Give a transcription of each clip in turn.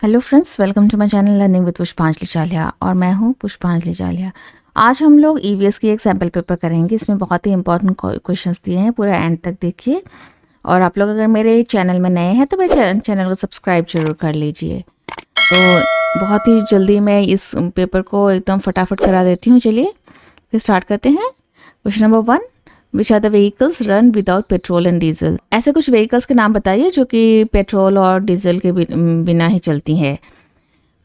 Hello friends, welcome to my channel learning with Pushpanjali Chaliya और मैं हूँ पुष्पांजलि चालिया। आज हम लोग ईवीएस की एक सैम्पल पेपर करेंगे। इसमें बहुत ही इंपॉर्टेंट क्वेश्चंस दिए हैं, पूरा एंड तक देखिए। और आप लोग अगर मेरे चैनल में नए हैं तो मेरे चैनल को सब्सक्राइब जरूर कर लीजिए। तो बहुत ही जल्दी मैं इस पेपर को एकदम फटाफट करा देती हूँ। चलिए फिर स्टार्ट करते हैं। Question number 1, which are the vehicles run without petrol and diesel. ऐसे कुछ व्हीकल्स के नाम बताइए जो कि पेट्रोल और डीजल के बिना ही चलती हैं।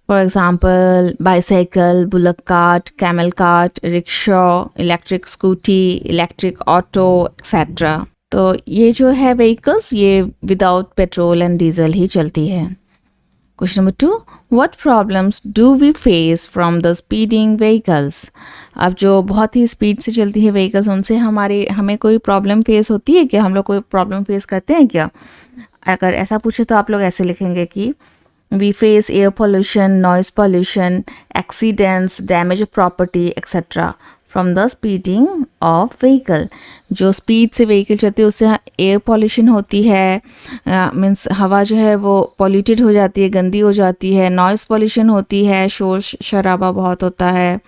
For example bicycle, bullock cart, camel cart, rickshaw, electric scooty, electric auto etcetera. तो ये जो है व्हीकल्स ये विदाउट पेट्रोल एंड डीजल ही चलती है। Question number 2, what problems do we face from the speeding vehicles. अब जो बहुत ही स्पीड से चलती है व्हीकल्स उनसे हमें कोई प्रॉब्लम फेस होती है क्या? हम लोग कोई प्रॉब्लम फेस करते हैं क्या? अगर ऐसा पूछे तो आप लोग ऐसे लिखेंगे कि we face air pollution, noise pollution, accidents, damage of property, etc. from the speeding of vehicle। जो स्पीड से व्हीकल चलती है उससे एयर पॉल्यूशन होती है, मीन्स हवा जो है वो पॉल्यूटेड हो जाती है, गंदी हो जाती है। नॉइस पॉल्यूशन होती है, शोर शराबा बहुत होता है।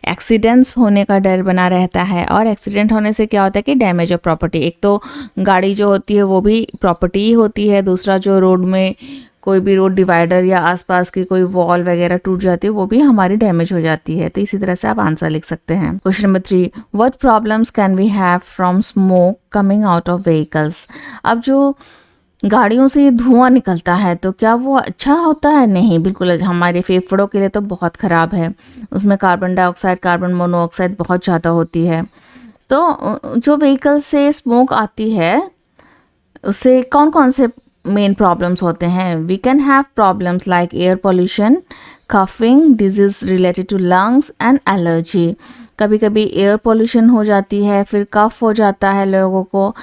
एक्सीडेंट्स होने का डर बना रहता है, और एक्सीडेंट होने से क्या होता है कि डैमेज ऑफ प्रॉपर्टी। एक तो गाड़ी जो होती है वो भी प्रॉपर्टी ही होती है, दूसरा जो रोड में कोई भी रोड डिवाइडर या आसपास की कोई वॉल वगैरह टूट जाती है वो भी हमारी डैमेज हो जाती है। तो इसी तरह से आप आंसर लिख सकते हैं। Question number 3, what problems can we have from smoke coming out of vehicles. अब जो गाड़ियों से धुआं निकलता है तो क्या वो अच्छा होता है? नहीं, बिल्कुल हमारे फेफड़ों के लिए तो बहुत ख़राब है। उसमें कार्बन डाइऑक्साइड, कार्बन मोनोऑक्साइड बहुत ज़्यादा होती है। तो जो व्हीकल से स्मोक आती है उससे कौन कौन से मेन प्रॉब्लम्स होते हैं? We can have problems like air pollution, coughing, disease related to lungs and allergy. कभी कभी एयर पोल्यूशन हो जाती है, फिर कफ हो जाता है, लोगों को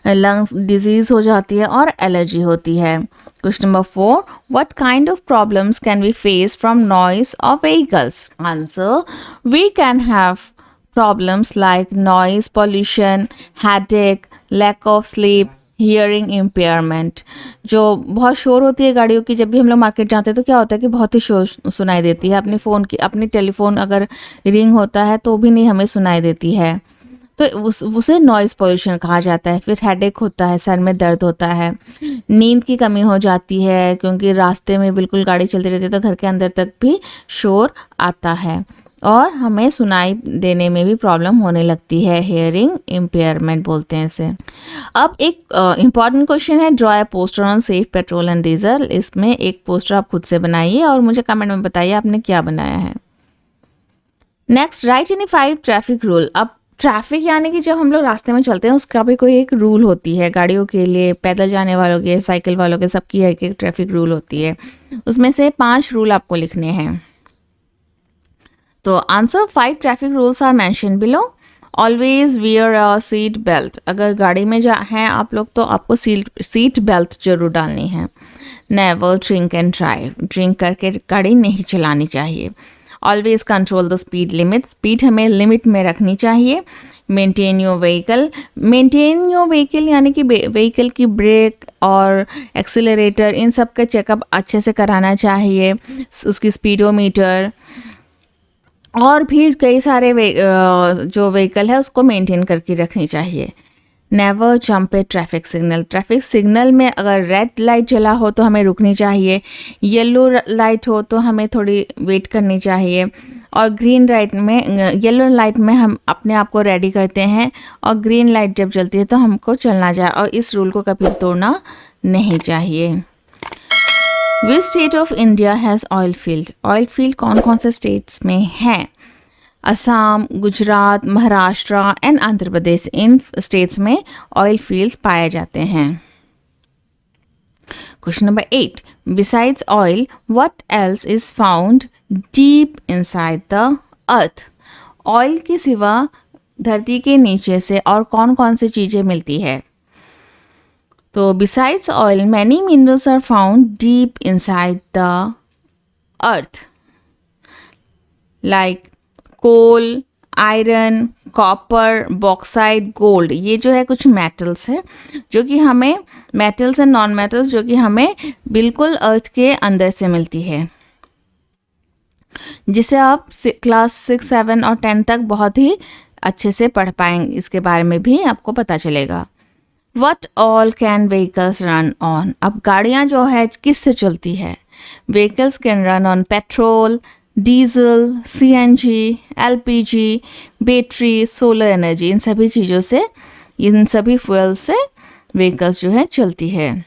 लंग्स डिजीज हो जाती है और एलर्जी होती है। Question number 4, what kind of problems can we face from noise of vehicles. Answer, we can have problems like noise pollution, headache, lack of sleep, hearing impairment. जो बहुत शोर होती है गाड़ियों की, जब भी हम लोग मार्केट जाते हैं तो क्या होता है कि बहुत ही शोर सुनाई देती है। अपनी टेलीफोन अगर रिंग होता है तो भी नहीं हमें सुनाई देती है, तो उसे नॉइज़ पोल्यूशन कहा जाता है। फिर हेडेक होता है, सर में दर्द होता है, नींद की कमी हो जाती है क्योंकि रास्ते में बिल्कुल गाड़ी चलती रहती है तो घर के अंदर तक भी शोर आता है, और हमें सुनाई देने में भी प्रॉब्लम होने लगती है। हेयरिंग इम्पेयरमेंट बोलते हैं इसे। अब एक इम्पॉर्टेंट क्वेश्चन है, draw a poster on safe petrol and diesel. इसमें एक पोस्टर आप खुद से बनाइए और मुझे कमेंट में बताइए आपने क्या बनाया है। Next, right any 5 traffic rule. अब ट्रैफिक यानी कि जब हम लोग रास्ते में चलते हैं उसका भी कोई एक रूल होती है, गाड़ियों के लिए, पैदल जाने वालों के, साइकिल वालों के, सबकी एक एक ट्रैफिक रूल होती है। उसमें से 5 रूल आपको लिखने हैं। तो answer, 5 traffic rules are mention below. Always wear a seat belt. अगर गाड़ी में हैं आप लोग तो आपको सीट बेल्ट जरूर डालनी है। Never drink and drive. Drink करके गाड़ी नहीं चलानी चाहिए। Always control the speed limit. Speed हमें लिमिट में रखनी चाहिए। Maintain your vehicle. Maintain your vehicle यानी कि व्हीकल की ब्रेक और एक्सीलरेटर इन सब का चेकअप अच्छे से कराना चाहिए। उसकी स्पीडोमीटर और भी कई सारे जो व्हीकल है उसको मेंटेन करके रखनी चाहिए। नेवर जंप ए ट्रैफिक सिग्नल। ट्रैफिक सिग्नल में अगर रेड लाइट जला हो तो हमें रुकनी चाहिए, येलो लाइट हो तो हमें थोड़ी वेट करनी चाहिए, और ग्रीन लाइट में, येलो लाइट में हम अपने आप को रेडी करते हैं और ग्रीन लाइट जब जलती है तो हमको चलना चाहिए, और इस रूल को कभी तोड़ना नहीं चाहिए। Which state of India has oil field. Oil field कौन कौन से स्टेट्स में है? Assam, Gujarat, Maharashtra and Andhra Pradesh, in states में ऑयल फील्ड्स पाए जाते हैं। Question number 8, besides oil what else is found deep inside the earth. Oil के सिवा धरती के नीचे से और कौन कौन सी चीजें मिलती है? तो besides oil many minerals are found deep inside the earth, like coal, iron, copper, bauxite, gold, ये जो है कुछ मेटल्स है जो कि हमें, मेटल्स एंड नॉन मेटल्स जो कि हमें बिल्कुल अर्थ के अंदर से मिलती है, जिसे आप क्लास 6, 7 और 10 तक बहुत ही अच्छे से पढ़ पाएंगे, इसके बारे में भी आपको पता चलेगा। What all can vehicles run on? अब गाड़ियाँ जो है किससे चलती है? Vehicles can run on petrol, diesel, CNG, LPG, battery, solar energy, इन सभी चीज़ों से, इन सभी फ्यूल से व्हीकल्स जो है चलती है।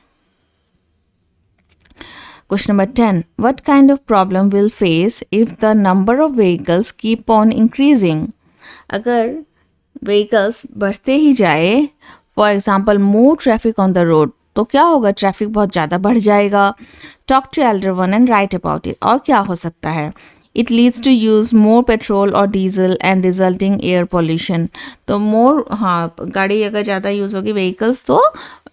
Question number 10. What kind of problem will face if the number of vehicles keep on increasing? अगर vehicles बढ़ते ही जाए, for example more traffic on the road, तो क्या होगा? ट्रैफिक बहुत ज़्यादा बढ़ जाएगा। Talk to elder one and write about it, और क्या हो सकता है? It leads to use more petrol और diesel and resulting air pollution, तो मोर, हाँ, गाड़ी अगर ज़्यादा यूज़ होगी व्हीकल्स तो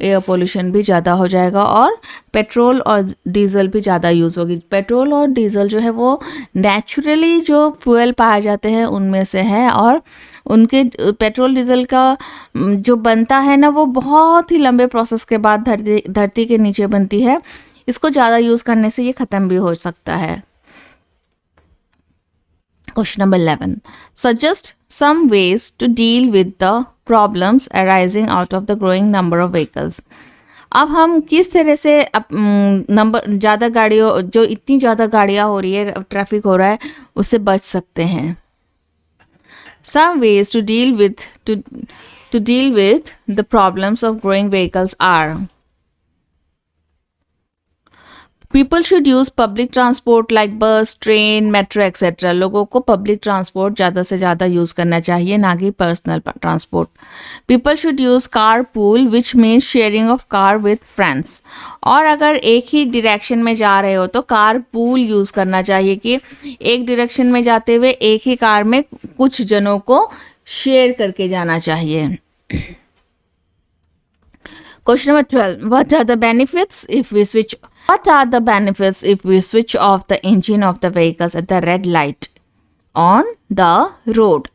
एयर पोल्यूशन भी ज़्यादा हो जाएगा, और पेट्रोल और डीजल भी ज़्यादा यूज़ होगी। पेट्रोल और डीजल जो है वो नेचुरली जो फ्यूल पाए जाते हैं उनमें से है, और उनके पेट्रोल डीजल का जो बनता है ना वो बहुत ही लंबे प्रोसेस के बाद धरती के नीचे बनती है। इसको ज़्यादा यूज़ करने से ये ख़त्म भी हो सकता है। Question number 11. Suggest some ways to deal with the problems arising out of the growing number of vehicles. अब हम किस तरह से नंबर ज़्यादा गाड़ियों, जो इतनी ज़्यादा गाड़ियाँ हो रही है, ट्रैफिक हो रहा है, उससे बच सकते हैं। Some ways to deal with the problems of growing vehicles are: people should use public transport like bus, train, metro etc. लोगों को पब्लिक ट्रांसपोर्ट ज़्यादा से ज़्यादा यूज़ करना चाहिए, ना कि personal transport. People should use carpool which means sharing of car with friends. और अगर एक ही डायरेक्शन में जा रहे हो तो कारपूल यूज़ करना चाहिए, कि एक डायरेक्शन में जाते हुए एक ही कार में कुछ जनों को शेयर करके जाना चाहिए। Question number 12. What are the benefits if we switch off the engine of the vehicles at the red light on the road?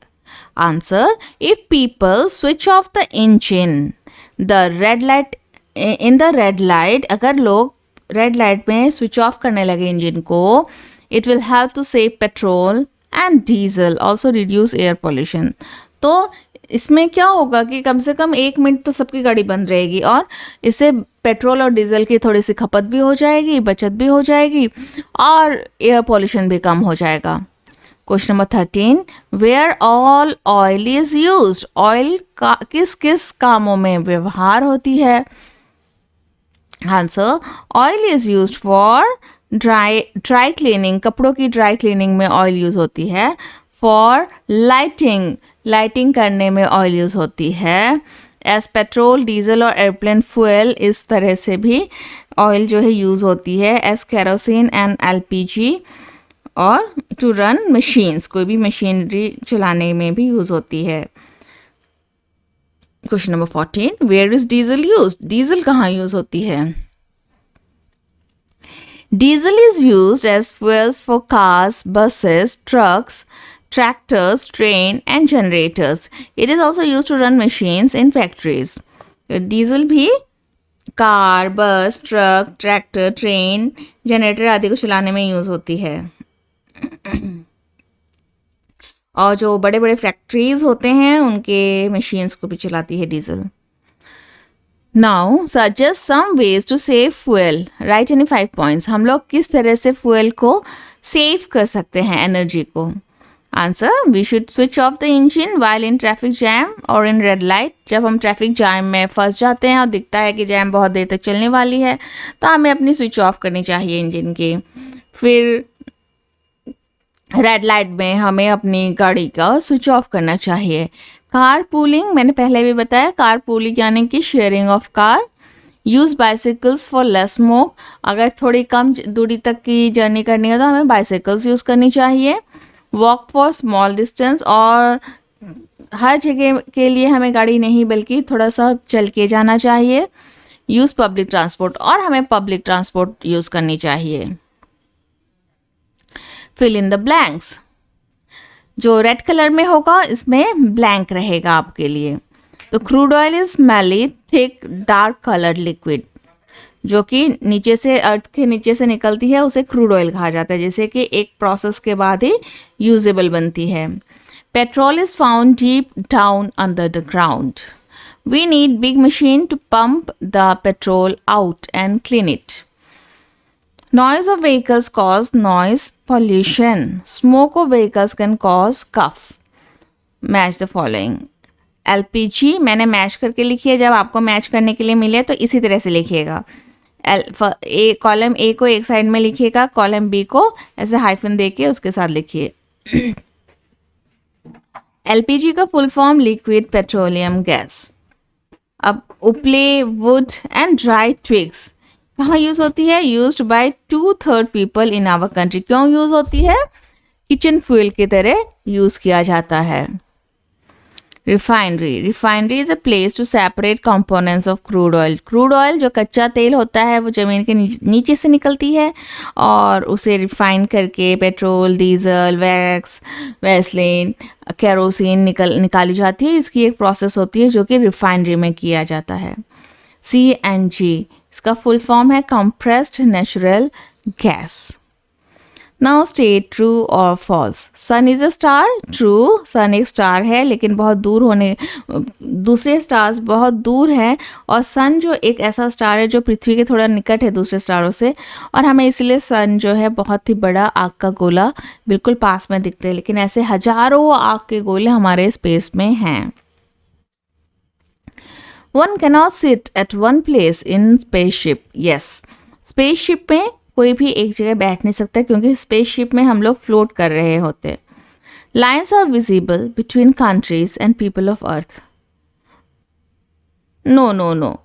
Answer: if people switch off the engine, in the red light, अगर लोग red light में switch off करने लगे engine को, it will help to save petrol and diesel, also reduce air pollution. तो इसमें क्या होगा कि कम से कम 1 मिनट तो सबकी गाड़ी बंद रहेगी, और इससे पेट्रोल और डीजल की थोड़ी सी खपत भी हो जाएगी, बचत भी हो जाएगी, और एयर पोल्यूशन भी कम हो जाएगा। Question number 13. Where all oil is used? Oil का किस किस कामों में व्यवहार होती है? Answer: oil is used for dry cleaning, कपड़ों की ड्राई क्लीनिंग में ऑयल यूज होती है। फॉर लाइटिंग करने में ऑयल यूज़ होती है। एज पेट्रोल, डीजल और एयरप्लेन फ्यूल, इस तरह से भी ऑयल जो है यूज़ होती है। एज केरोसिन एंड LPG, और टू रन मशीन्स, कोई भी मशीनरी चलाने में भी यूज़ होती है। Question number 14. Where is diesel use? Diesel कहाँ यूज़ होती है? Diesel is used as fuels for cars, buses, trucks, tractors, train and generators. It is also used to run machines in factories. Diesel भी car, बस, truck, tractor, train, generator आदि को चलाने में use होती है। और जो बड़े बड़े फैक्ट्रीज होते हैं उनके मशीन्स को भी चलाती है diesel. Now suggest some ways to save fuel, write any 5 points. हम लोग किस तरह से फ्यूल को सेव कर सकते हैं, एनर्जी को? आंसर: we should switch off the engine while in traffic jam और इन रेड लाइट। जब हम ट्रैफिक जैम में फंस जाते हैं और दिखता है कि जैम बहुत देर तक चलने वाली है, तो हमें अपनी स्विच ऑफ करनी चाहिए इंजन की। फिर रेड लाइट में हमें अपनी गाड़ी का स्विच ऑफ करना चाहिए। कार पूलिंग, मैंने पहले भी बताया, कार पूलिंग यानी कि sharing of car. Use bicycles for less smoke, अगर थोड़ी कम दूरी तक की जर्नी करनी है तो हमें बाइसिकल्स यूज़ करनी चाहिए। वॉक फॉर स्मॉल डिस्टेंस, और हर जगह के लिए हमें गाड़ी नहीं बल्कि थोड़ा सा चल के जाना चाहिए। यूज़ पब्लिक ट्रांसपोर्ट, और हमें पब्लिक ट्रांसपोर्ट यूज़ करनी चाहिए। Fill in the blanks. जो रेड कलर में होगा इसमें ब्लैंक रहेगा आपके लिए। तो crude oil is smelly thick dark coloured liquid, जो कि नीचे से अर्थ के नीचे से निकलती है, उसे क्रूड ऑयल कहा जाता है, जैसे कि एक प्रोसेस के बाद ही यूजेबल बनती है। Petrol is found deep down under the ground. We need big machine to pump the petrol out and clean it. Noise of vehicles cause noise pollution. Smoke of vehicles can cause cough. Match the following. LPG मैंने match करके लिखी है, जब आपको match करने के लिए मिले तो इसी तरह से लिखिएगा। कॉलम ए को एक साइड में लिखिएगा, कॉलम बी को ऐसे हाइफन देके उसके साथ लिखिए। LPG का full form liquid petroleum gas. अब उपले, वुड एंड ड्राई ट्विग्स कहाँ यूज होती है? Used by 2/3 people in our country. क्यों यूज होती है? किचन फ्यूल की तरह यूज किया जाता है। Refinery is a place to separate components of crude oil. Crude oil जो कच्चा तेल होता है वो ज़मीन के नीचे से निकलती है और उसे रिफाइन करके petrol, diesel, wax, Vaseline, kerosene निकाली जाती है। इसकी एक प्रोसेस होती है जो कि रिफाइनरी में किया जाता है। CNG इसका फुल फॉर्म है compressed natural gas. Now state true और false. Sun is a star. True, sun एक स्टार है लेकिन बहुत दूर होने, दूसरे स्टार्स बहुत दूर हैं और सन जो एक ऐसा स्टार है जो पृथ्वी के थोड़ा निकट है दूसरे स्टारों से, और हमें इसलिए सन जो है बहुत ही बड़ा आग का गोला बिल्कुल पास में दिखते हैं, लेकिन ऐसे हजारों आग के गोले हमारे स्पेस में हैं। One cannot sit at one place in spaceship. Yes, spaceship में कोई भी एक जगह बैठ नहीं सकता क्योंकि spaceship में हम लोग float कर रहे होते। Lines are visible between countries and people of Earth. No.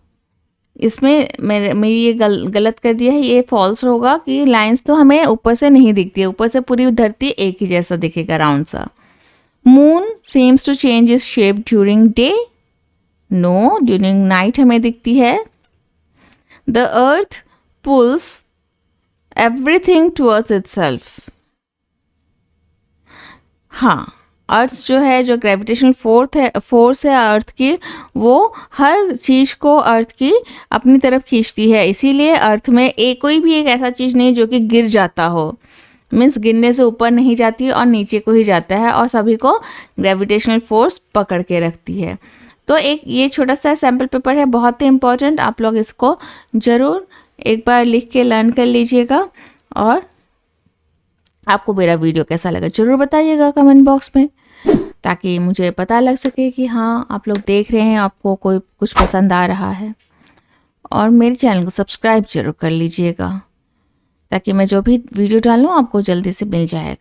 इसमें मेरी ये गलत कर दिया है, ये फॉल्स होगा कि लाइंस तो हमें ऊपर से नहीं दिखती है, ऊपर से पूरी धरती एक ही जैसा दिखेगा, राउंड सा। Moon seems to change its shape during day. No, during night हमें दिखती है। The earth pulls everything towards itself. हाँ, अर्थ जो है, जो ग्रेविटेशनल फोर्स है अर्थ की, वो हर चीज़ को अर्थ की अपनी तरफ खींचती है। इसीलिए अर्थ में कोई भी एक ऐसा चीज़ नहीं जो कि गिर जाता हो, मीन्स गिरने से ऊपर नहीं जाती और नीचे को ही जाता है, और सभी को ग्रेविटेशनल फोर्स पकड़ के रखती है। तो एक ये छोटा सा सैम्पल पेपर है, बहुत ही इम्पॉर्टेंट। आप लोग इसको ज़रूर एक बार लिख के लर्न कर लीजिएगा, और आपको मेरा वीडियो कैसा लगा ज़रूर बताइएगा कमेंट बॉक्स में, ताकि मुझे पता लग सके कि हाँ आप लोग देख रहे हैं, आपको कोई कुछ पसंद आ रहा है। और मेरे चैनल को सब्सक्राइब जरूर कर लीजिएगा, ताकि मैं जो भी वीडियो डालूँ आपको जल्दी से मिल जाएगा।